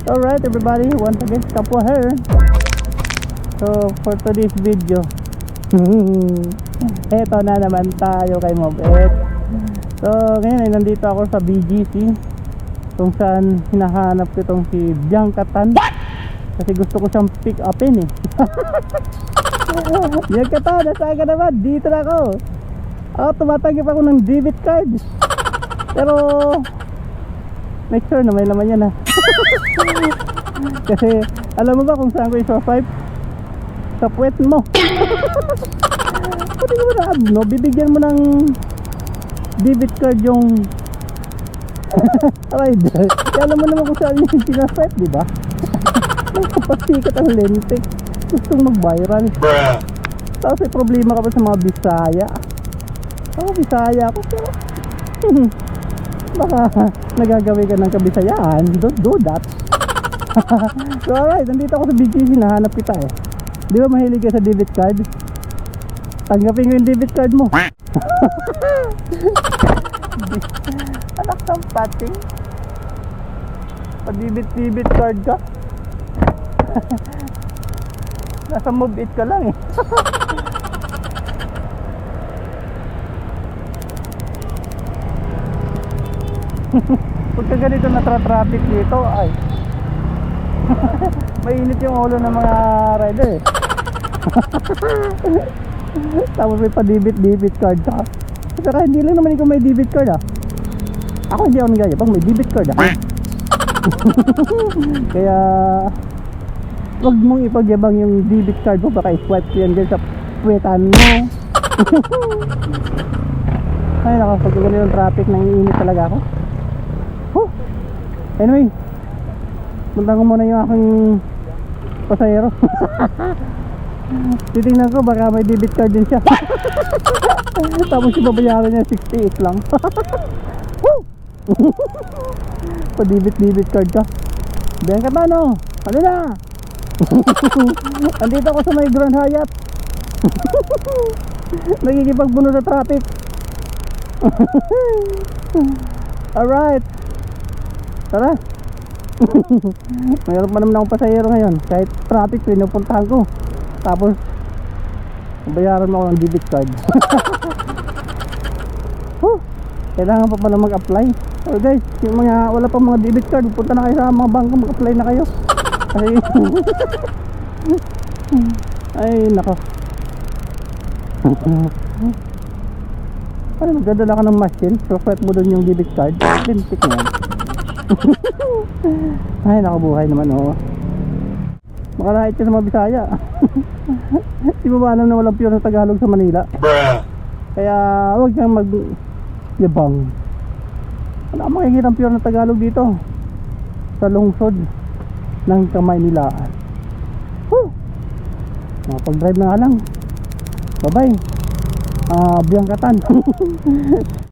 Alright everybody, once again Kapwa here. So for today's video eto na naman tayo kay Mobet. So ngayon ay nandito ako sa BGC, kung saan hinahanap ko itong si Bianca Tan. Kasi gusto ko siyang pick upin eh. Bianca Tan, nasaan ka naman? Dito na ako. Tumatanggap ako ng debit card. Pero make sure na may laman yan ha. Kasi alam mo ba kung saan ko i-swipe? Sa puwet mo. Pwede mo na no? Bibigyan mo ng debit card yung rider. Kaya alam mo naman kung saan yung sinaswipe, di ba? Kapasikat ang lentik, gustong mag-viral. Tapos may problema ka pa sa mga Bisaya. Ako Bisaya ako, pero baka nagagawi ka ng kabisayaan. Don't do that. So alright, nandito ako sa BGC, nahanap kita eh. Di ba mahilig ka sa debit card? Tanggapin ko yung debit card mo. Anak ng pating, pa-debit card ka. Nasa move it ka lang eh. Pagka ganito na-traffic dito ay mainit yung ulo ng mga rider eh. Tapos may pa-debit card ka. Saka hindi lang naman ikaw may debit card ah. Ako hindi ako nagayabang, may debit card ah. Kaya wag mong ipagyabang yung debit card mo, baka i-swipe ko yan dyan sa puwetan mo. Ay nako, pag ganito yung traffic, nangiinit talaga ako. Anyway, punta ko muna yung aking pasahero. Titingnan ko baka may debit card din siya. Tapos yung babayaran niya 68 lang. Pa debit card ka. Bianca Tan, ano na? Andito ako sa may Grand Hyatt. Nagkikipagbuno sa traffic. Alright, tara. Mayroon pa naman akong pasahero ngayon. Kahit traffic, pinupuntahan ko. Tapos bayaran mo ako ng debit card. Kailangan pa pala mag-apply. So guys, yung mga wala pa mga debit card, punta na kayo sa mga bangko, mag-apply na kayo. Kasi ay nako. Ano, magdadala ka ng machine, so swipe mo doon yung debit card, lintik na yan. Ay nako, buhay naman makalahit ka sa mga Bisaya. Di mo ba alam na walang pure na Tagalog sa Manila? Kaya huwag kang mag-yabang. Wala kang makikita pure na Tagalog dito sa lungsod ng Kamaynilaan. Pag-drive na nga lang. Bye bye, Bianca Tan.